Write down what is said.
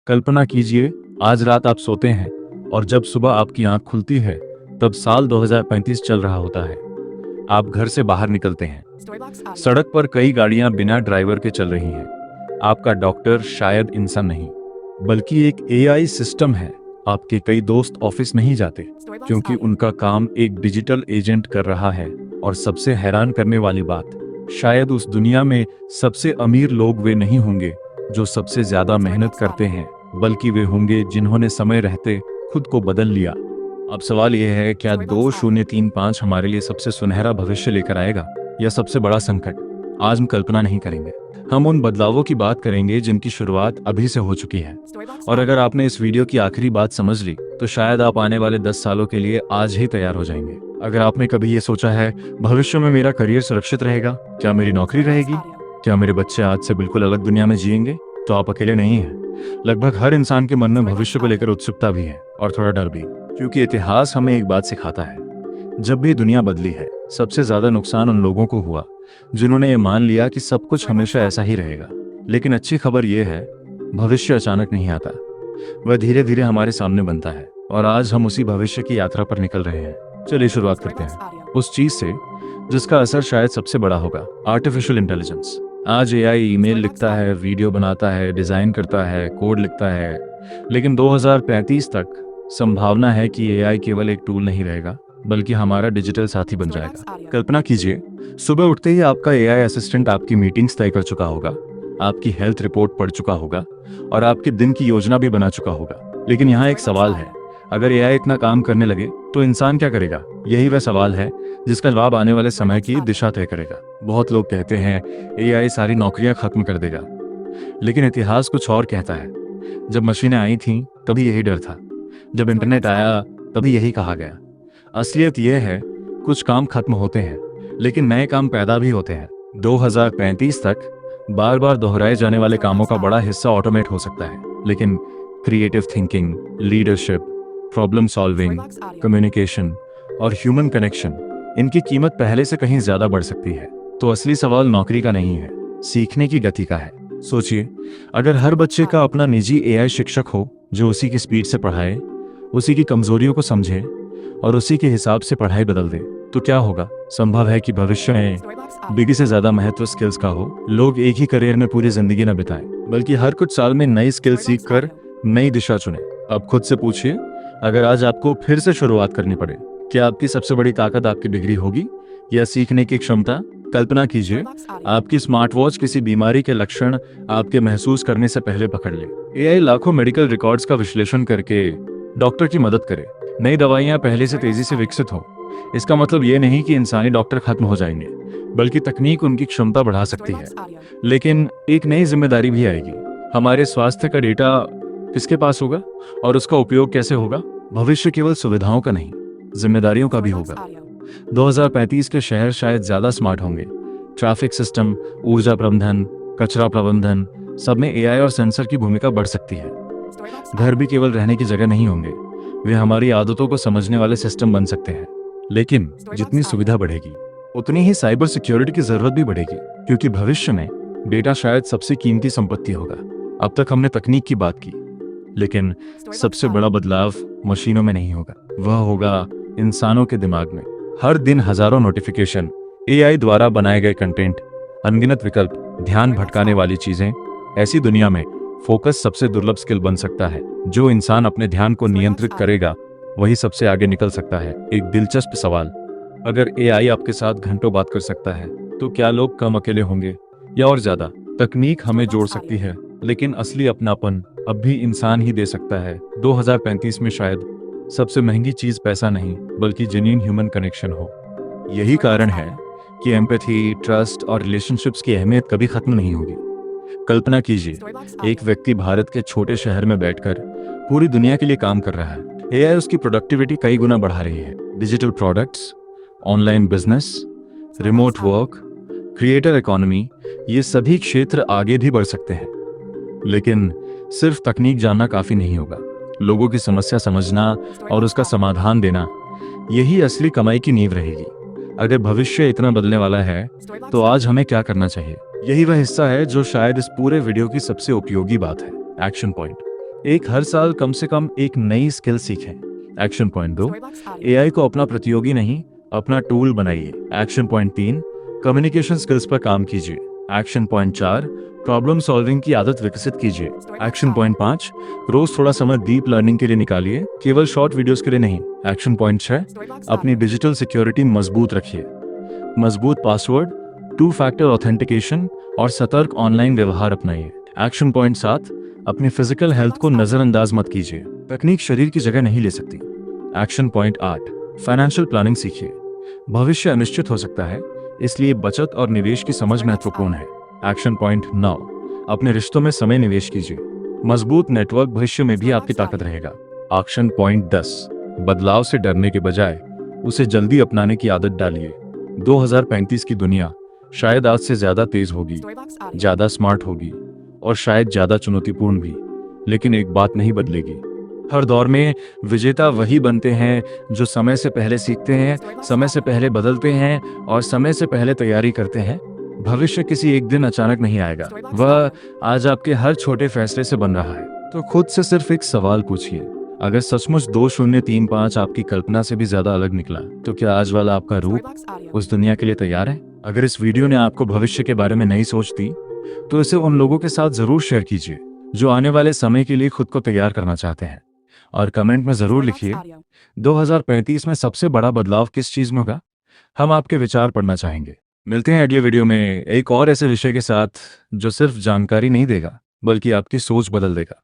कल्पना कीजिए, आज रात आप सोते हैं और जब सुबह आपकी आंख खुलती है तब साल 2035 चल रहा होता है। आप घर से बाहर निकलते हैं। सड़क पर कई गाड़ियां बिना ड्राइवर के चल रही हैं। आपका डॉक्टर शायद इंसान नहीं, बल्कि एक एआई सिस्टम है। आपके कई दोस्त ऑफिस नहीं जाते क्योंकि उनका काम एक डिजिटल एजेंट कर रहा है। और सबसे हैरान करने वाली बात, शायद उस दुनिया में सबसे अमीर लोग वे नहीं होंगे जो सबसे ज्यादा मेहनत करते हैं, बल्कि वे होंगे जिन्होंने समय रहते खुद को बदल लिया। अब सवाल यह है, क्या 2035 हमारे लिए सबसे सुनहरा भविष्य लेकर आएगा या सबसे बड़ा संकट? आज हम कल्पना नहीं करेंगे, हम उन बदलावों की बात करेंगे जिनकी शुरुआत अभी से हो चुकी है। और अगर आपने इस वीडियो की आखिरी बात समझ ली तो शायद आप आने वाले 10 सालों के लिए आज ही तैयार हो जाएंगे। अगर आपने कभी ये सोचा है, भविष्य में मेरा करियर सुरक्षित रहेगा, क्या मेरी नौकरी रहेगी, क्या मेरे बच्चे आज से बिल्कुल अलग दुनिया में जिएंगे, तो आप अकेले नहीं हैं। लगभग हर इंसान के मन में भविष्य को लेकर उत्सुकता भी है और थोड़ा डर भी, क्योंकि इतिहास हमें एक बात सिखाता है, जब भी दुनिया बदली है सबसे ज्यादा नुकसान उन लोगों को हुआ जिन्होंने ये मान लिया कि सब कुछ हमेशा ऐसा ही रहेगा। लेकिन अच्छी खबर यह है, भविष्य अचानक नहीं आता, वह धीरे धीरे हमारे सामने बनता है और आज हम उसी भविष्य की यात्रा पर निकल रहे हैं। चलिए शुरुआत करते हैं उस चीज से जिसका असर शायद सबसे बड़ा होगा, आर्टिफिशियल इंटेलिजेंस। आज एआई ईमेल लिखता है, वीडियो बनाता है, डिजाइन करता है, कोड लिखता है, लेकिन 2035 तक संभावना है कि एआई केवल एक टूल नहीं रहेगा, बल्कि हमारा डिजिटल साथी बन जाएगा। कल्पना कीजिए, सुबह उठते ही आपका एआई असिस्टेंट आपकी मीटिंग्स तय कर चुका होगा, आपकी हेल्थ रिपोर्ट पढ़ चुका होगा और आपके दिन की योजना भी बना चुका होगा। लेकिन यहाँ एक सवाल है, अगर एआई इतना काम करने लगे तो इंसान क्या करेगा? यही वह सवाल है जिसका जवाब आने वाले समय की दिशा तय करेगा। बहुत लोग कहते हैं एआई सारी नौकरियां खत्म कर देगा, लेकिन इतिहास कुछ और कहता है। जब मशीनें आई थीं तभी यही डर था, जब इंटरनेट आया तभी यही कहा गया। असलियत यह है, कुछ काम खत्म होते हैं लेकिन नए काम पैदा भी होते हैं। 2035 तक बार बार दोहराए जाने वाले कामों का बड़ा हिस्सा ऑटोमेट हो सकता है, लेकिन creative thinking, leadership, problem solving, communication और ह्यूमन कनेक्शन, इनकी कीमत पहले से कहीं ज्यादा बढ़ सकती है। तो असली सवाल नौकरी का नहीं है, सीखने की गति का है। सोचिए, अगर हर बच्चे का अपना निजी एआई शिक्षक हो जो उसी की स्पीड से पढ़ाए, उसी की कमजोरियों को समझे और उसी के हिसाब से पढ़ाई बदल दे, तो क्या होगा? संभव है कि भविष्य में डिग्री से ज्यादा महत्व स्किल्स का हो। लोग एक ही करियर में पूरी जिंदगी न बिताएं, बल्कि हर कुछ साल में नई स्किल सीख कर नई दिशा चुने। अब खुद से पूछिए, अगर आज आपको फिर से शुरुआत करनी पड़े, क्या आपकी सबसे बड़ी ताकत आपकी डिग्री होगी या सीखने की क्षमता? कल्पना कीजिए, आपकी स्मार्ट वॉच किसी बीमारी के लक्षण आपके महसूस करने से पहले पकड़ ले। एआई लाखों मेडिकल रिकॉर्ड्स का विश्लेषण करके डॉक्टर की मदद करे। नई दवाइयां पहले से तेजी से विकसित हो। इसका मतलब ये नहीं कि इंसानी डॉक्टर खत्म हो जाएंगे, बल्कि तकनीक उनकी क्षमता बढ़ा सकती है। लेकिन एक नई जिम्मेदारी भी आएगी, हमारे स्वास्थ्य का डेटा किसके पास होगा और उसका उपयोग कैसे होगा? भविष्य केवल सुविधाओं का नहीं, जिम्मेदारियों का भी होगा। 2035 के शहर शायद ज्यादा स्मार्ट होंगे। ट्रैफिक सिस्टम, ऊर्जा प्रबंधन, कचरा प्रबंधन, सब में एआई और सेंसर की भूमिका बढ़ सकती है। घर भी केवल रहने की जगह नहीं होंगे, वे हमारी आदतों को समझने वाले सिस्टम बन सकते हैं। लेकिन जितनी सुविधा बढ़ेगी उतनी ही साइबर सिक्योरिटी की जरूरत भी बढ़ेगी, क्योंकि भविष्य में डेटा शायद सबसे कीमती संपत्ति होगा। अब तक हमने तकनीक की बात की, लेकिन सबसे बड़ा बदलाव मशीनों में नहीं होगा, वह होगा इंसानों के दिमाग में। हर दिन हजारों नोटिफिकेशन, एआई द्वारा बनाए गए कंटेंट, अनगिनत विकल्प, ध्यान भटकाने वाली चीजें, ऐसी दुनिया में फोकस सबसे दुर्लभ स्किल बन सकता है। जो इंसान अपने ध्यान को नियंत्रित करेगा वही सबसे आगे निकल सकता है। एक दिलचस्प सवाल, अगर एआई आपके साथ घंटों बात कर सकता है तो क्या लोग कम अकेले होंगे या और ज्यादा? तकनीक हमें जोड़ सकती है, लेकिन असली अपनापन अब भी इंसान ही दे सकता है। 2035 में शायद सबसे महंगी चीज पैसा नहीं, बल्कि जेन्युइन ह्यूमन कनेक्शन हो। यही कारण है कि एम्पैथी, ट्रस्ट और रिलेशनशिप्स की अहमियत कभी खत्म नहीं होगी। कल्पना कीजिए, एक व्यक्ति भारत के छोटे शहर में बैठकर पूरी दुनिया के लिए काम कर रहा है। एआई उसकी प्रोडक्टिविटी कई गुना बढ़ा रही है। Digital products, online business, remote work, creator economy, ये सभी क्षेत्र आगे भी बढ़ सकते हैं। लेकिन सिर्फ तकनीक जानना काफी नहीं होगा, लोगों की समस्या समझना और उसका समाधान देना, यही असली कमाई की नींव रहेगी। अगर भविष्य इतना बदलने वाला है तो आज हमें क्या करना चाहिए? यही वह हिस्सा है जो शायद इस पूरे वीडियो की सबसे उपयोगी बात है। एक्शन पॉइंट, एक, हर साल कम से कम एक नई स्किल सीखें। एक्शन पॉइंट 2, एआई को अपना प्रतियोगी नहीं, अपना टूल बनाइए। एक्शन पॉइंट 3, कम्युनिकेशन स्किल्स पर काम कीजिए। एक्शन पॉइंट 4, प्रॉब्लम सॉल्विंग की आदत विकसित कीजिए। एक्शन पॉइंट 5, रोज थोड़ा समय डीप लर्निंग के लिए निकालिए, केवल शॉर्ट वीडियोस के लिए नहीं। एक्शन पॉइंट 6, अपनी डिजिटल सिक्योरिटी मजबूत रखिए। मजबूत पासवर्ड, 2 फैक्टर ऑथेंटिकेशन और सतर्क ऑनलाइन व्यवहार अपनाइए। एक्शन पॉइंट 7, अपनी फिजिकल हेल्थ को नजरअंदाज मत कीजिए, तकनीक शरीर की जगह नहीं ले सकती। एक्शन पॉइंट 8, फाइनेंशियल प्लानिंग सीखिए। भविष्य अनिश्चित हो सकता है, इसलिए बचत और निवेश की समझ महत्वपूर्ण है। एक्शन पॉइंट 9, अपने रिश्तों में समय निवेश कीजिए। मजबूत नेटवर्क भविष्य में भी आपकी ताकत रहेगा। एक्शन पॉइंट 10, बदलाव से डरने के बजाय उसे जल्दी अपनाने की आदत डालिए। 2035 की दुनिया शायद आज से ज्यादा तेज होगी, ज्यादा स्मार्ट होगी और शायद ज्यादा चुनौतीपूर्ण भी, लेकिन एक बात नहीं बदलेगी। हर दौर में विजेता वही बनते हैं जो समय से पहले सीखते हैं, समय से पहले बदलते हैं और समय से पहले तैयारी करते हैं। भविष्य किसी एक दिन अचानक नहीं आएगा, वह आज आपके हर छोटे फैसले से बन रहा है। तो खुद से सिर्फ एक सवाल पूछिए, अगर सचमुच 2035 आपकी कल्पना से भी ज्यादा अलग निकला, तो क्या आज वाला आपका रूप उस दुनिया के लिए तैयार है? अगर इस वीडियो ने आपको भविष्य के बारे में नई सोच दी, तो इसे उन लोगों के साथ जरूर शेयर कीजिए जो आने वाले समय के लिए खुद को तैयार करना चाहते हैं। और कमेंट में जरूर लिखिए 2035 में सबसे बड़ा बदलाव किस चीज में होगा। हम आपके विचार पढ़ना चाहेंगे। मिलते हैं अगले वीडियो में एक और ऐसे विषय के साथ जो सिर्फ जानकारी नहीं देगा, बल्कि आपकी सोच बदल देगा।